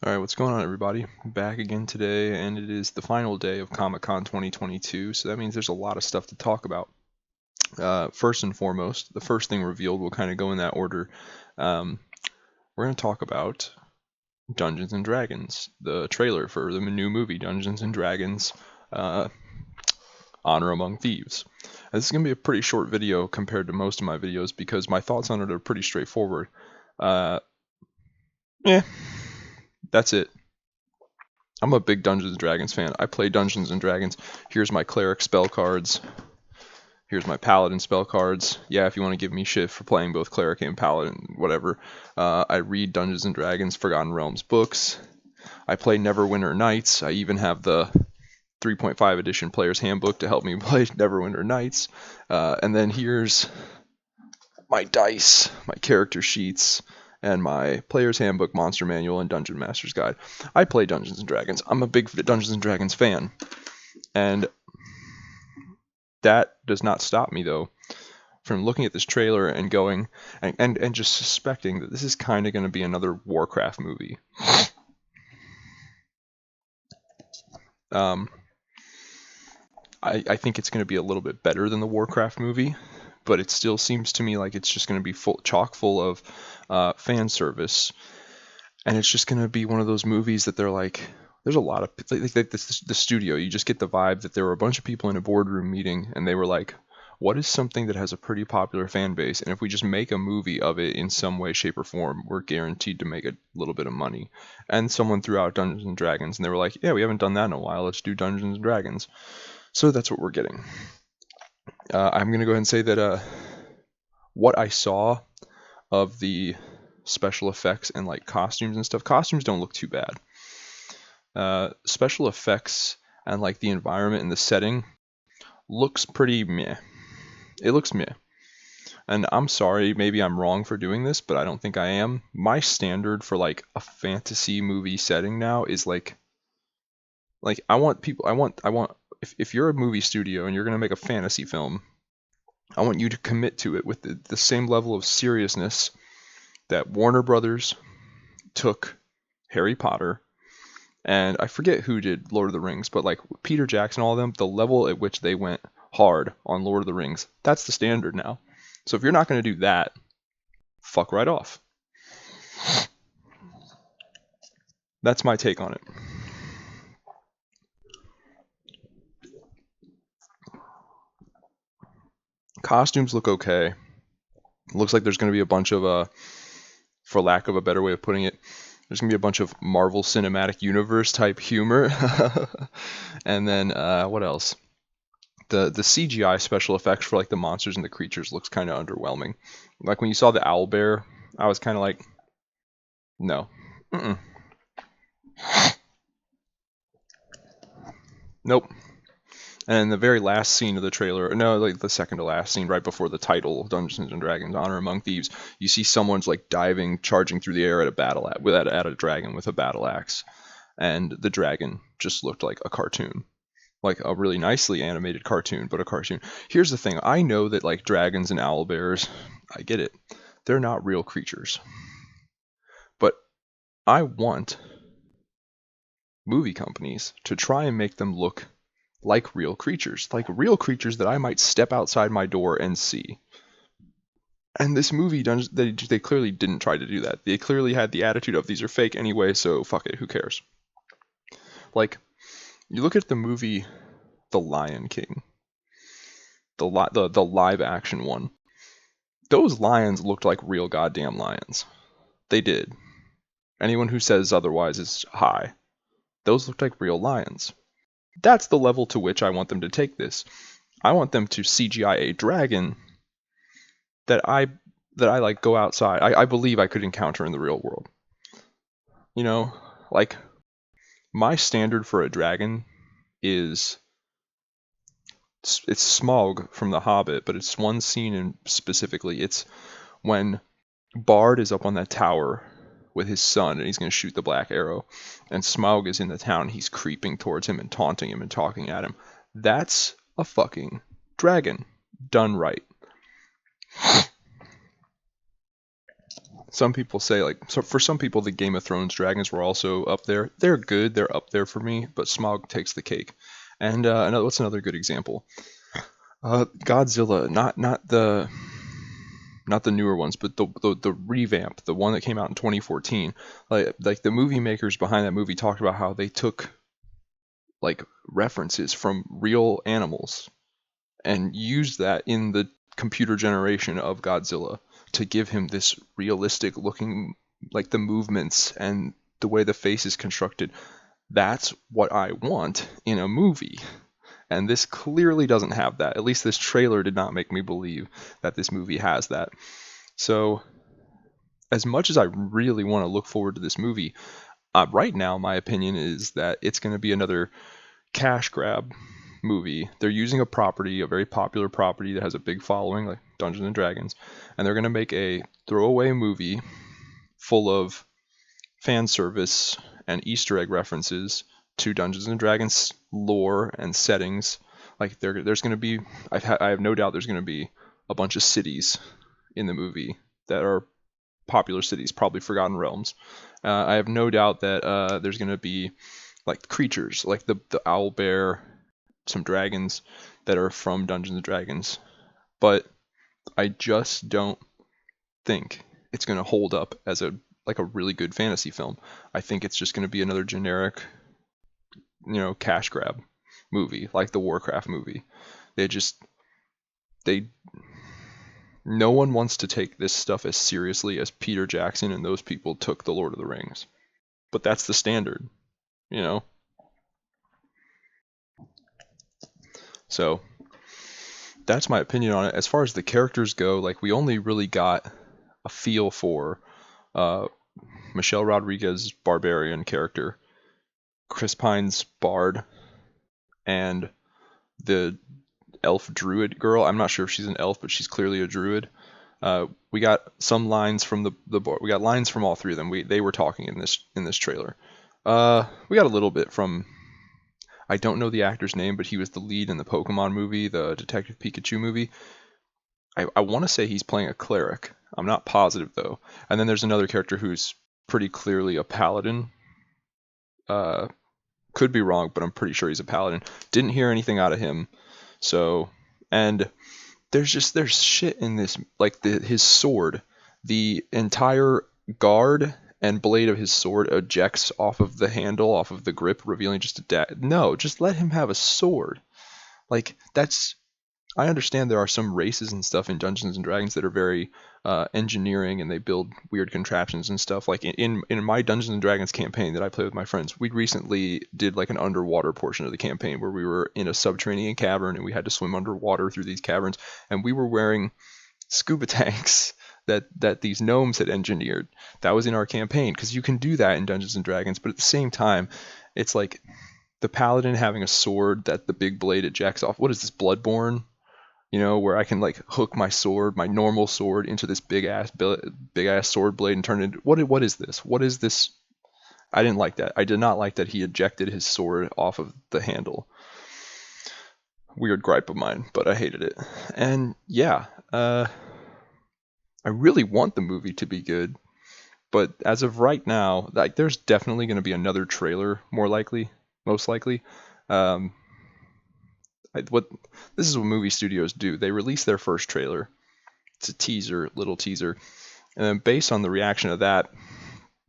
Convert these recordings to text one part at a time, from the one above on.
Alright, what's going on, everybody? Back again today, and it is the final day of Comic-Con 2022, so that means there's a lot of stuff to talk about. First and foremost, the first thing revealed will kind of go in that order. We're going to talk about Dungeons and Dragons, the trailer for the new movie Dungeons and Dragons Honor Among Thieves. This is going to be a pretty short video compared to most of my videos because my thoughts on it are pretty straightforward. Yeah, that's it. I'm a big Dungeons & Dragons fan. I play Dungeons & Dragons. Here's my Cleric spell cards. Here's my Paladin spell cards. Yeah, if you want to give me shit for playing both Cleric and Paladin, whatever. I read Dungeons & Dragons Forgotten Realms books. I play Neverwinter Nights. I even have the 3.5 edition Player's Handbook to help me play Neverwinter Nights. And then here's my dice, my character sheets, and my Player's Handbook, Monster Manual, and Dungeon Master's Guide. I play Dungeons & Dragons. I'm a big Dungeons & Dragons fan. And that does not stop me, though, from looking at this trailer and going, and just suspecting that this is kind of going to be another Warcraft movie. I think it's going to be a little bit better than the Warcraft movie, but it still seems to me like it's just going to be chock full of fan service, and it's just going to be one of those movies that they're like, there's a lot of the studio. You just get the vibe that there were a bunch of people in a boardroom meeting, and they were like, what is something that has a pretty popular fan base, and if we just make a movie of it in some way, shape, or form, we're guaranteed to make a little bit of money. And someone threw out Dungeons and Dragons, and they were like, yeah, we haven't done that in a while. Let's do Dungeons and Dragons. So that's what we're getting. I'm going to go ahead and say that what I saw of the special effects and like costumes and stuff, costumes don't look too bad. Special effects and like the environment and the setting looks pretty meh. It looks meh. And I'm sorry, maybe I'm wrong for doing this, but I don't think I am. My standard for like a fantasy movie setting now is like I want if you're a movie studio and you're going to make a fantasy film, I want you to commit to it with the same level of seriousness that Warner Brothers took Harry Potter, and I forget who did Lord of the Rings, but like Peter Jackson, all of them, the level at which they went hard on Lord of the Rings, that's the standard now. So if you're not going to do that, fuck right off. That's my take on it. Costumes look okay. Looks like there's going to be a bunch of, for lack of a better way of putting it, there's going to be a bunch of Marvel Cinematic Universe type humor. And then, what else? The CGI special effects for like the monsters and the creatures looks kind of underwhelming. Like when you saw the owl bear, I was kind of like, no. Nope. And the very last scene of the trailer, no, like the second to last scene, right before the title, Dungeons and Dragons: Honor Among Thieves, you see someone's like diving, charging through the air at a dragon with a battle axe, and the dragon just looked like a cartoon, like a really nicely animated cartoon, but a cartoon. Here's the thing: I know that like dragons and owl bears, I get it, they're not real creatures, but I want movie companies to try and make them look like real creatures that I might step outside my door and see. And this movie, they clearly didn't try to do that. They clearly had the attitude of, these are fake anyway, so fuck it, who cares? Like, you look at the movie The Lion King, the live action one. Those lions looked like real goddamn lions. They did. Anyone who says otherwise is high. Those looked like real lions. That's the level to which I want them to take this. I want them to CGI a dragon that I like go outside. I believe I could encounter in the real world. You know, like my standard for a dragon is it's Smaug from The Hobbit, but it's one scene in specifically. It's when Bard is up on that tower with his son and he's going to shoot the black arrow, and Smaug is in the town. He's creeping towards him and taunting him and talking at him. That's a fucking dragon done right. Some people say, like, so for some people the Game of Thrones dragons were also up there. They're good, they're up there for me, but Smaug takes the cake. And what's another good example? Godzilla, not the newer ones, but the revamp, the one that came out in 2014. Like the movie makers behind that movie talked about how they took like references from real animals and used that in the computer generation of Godzilla to give him this realistic looking, like the movements and the way the face is constructed. That's what I want in a movie. And this clearly doesn't have that. At least this trailer did not make me believe that this movie has that. So, as much as I really want to look forward to this movie, right now my opinion is that it's going to be another cash grab movie. They're using a property, a very popular property that has a big following, like Dungeons and Dragons, and they're going to make a throwaway movie full of fan service and Easter egg references to Dungeons and Dragons lore and settings. Like there's going to be, I have no doubt there's going to be a bunch of cities in the movie that are popular cities, probably Forgotten Realms. I have no doubt that there's going to be like creatures, like the owl bear, some dragons that are from Dungeons and Dragons. But I just don't think it's going to hold up as a really good fantasy film. I think it's just going to be another generic, cash grab movie, like the Warcraft movie. They no one wants to take this stuff as seriously as Peter Jackson and those people took the Lord of the Rings. But that's the standard, you know. So that's my opinion on it. As far as the characters go, like we only really got a feel for Michelle Rodriguez's barbarian character, Chris Pine's bard, and the elf druid girl. I'm not sure if she's an elf, but she's clearly a druid. We got some lines from we got lines from all three of them. They were talking in this trailer. We got a little bit from, I don't know the actor's name, but he was the lead in the Pokemon movie, the Detective Pikachu movie. I want to say he's playing a cleric. I'm not positive though. And then there's another character who's pretty clearly a paladin. Could be wrong, but I'm pretty sure he's a paladin. Didn't hear anything out of him. So, and there's shit in this, like his sword, the entire guard and blade of his sword ejects off of the handle, off of the grip, revealing just no, just let him have a sword. Like that's, I understand there are some races and stuff in Dungeons and Dragons that are very engineering and they build weird contraptions and stuff. Like in my Dungeons and Dragons campaign that I play with my friends, we recently did like an underwater portion of the campaign where we were in a subterranean cavern and we had to swim underwater through these caverns, and we were wearing scuba tanks that these gnomes had engineered. That was in our campaign because you can do that in Dungeons and Dragons, but at the same time, it's like the paladin having a sword that the big blade ejects off. What is this, Bloodborne? Where I can like hook my sword, my normal sword, into this big ass sword blade and turn it into what is this? What is this? I didn't like that. I did not like that he ejected his sword off of the handle. Weird gripe of mine, but I hated it. And yeah, I really want the movie to be good, but as of right now, like there's definitely going to be another trailer, most likely. This is what movie studios do. They release their first trailer. It's a little teaser. And then based on the reaction of that,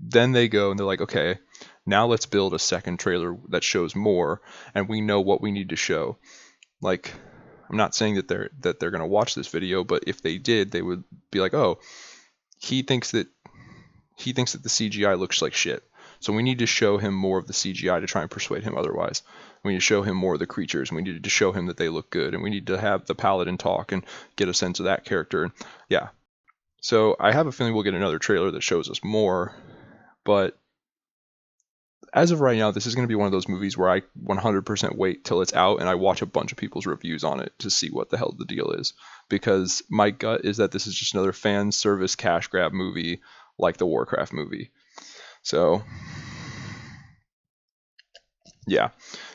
then they go and they're like, okay, now let's build a second trailer that shows more, and we know what we need to show. Like, I'm not saying that they're going to watch this video, but if they did, they would be like, oh, he thinks that the CGI looks like shit. So we need to show him more of the CGI to try and persuade him otherwise. We need to show him more of the creatures, and we need to show him that they look good, and we need to have the paladin talk and get a sense of that character. And yeah. So I have a feeling we'll get another trailer that shows us more, but as of right now, this is going to be one of those movies where I 100% wait till it's out and I watch a bunch of people's reviews on it to see what the hell the deal is. Because my gut is that this is just another fan service cash grab movie like the Warcraft movie. So Yeah,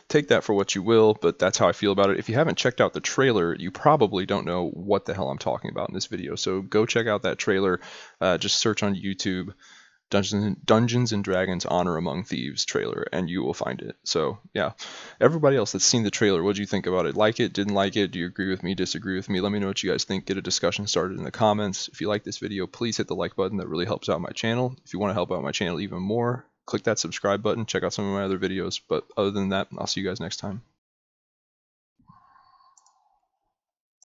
take that for what you will, but that's how I feel about it. If you haven't checked out the trailer, you probably don't know what the hell I'm talking about in this video. So go check out that trailer. Just search on YouTube Dungeons and Dragons Honor Among Thieves trailer, and you will find it. So yeah, everybody else that's seen the trailer, what do you think about it? Like it? Didn't like it? Do you agree with me? Disagree with me? Let me know what you guys think. Get a discussion started in the comments. If you like this video, please hit the like button. That really helps out my channel. If you want to help out my channel even more, click that subscribe button. Check out some of my other videos. But other than that, I'll see you guys next time.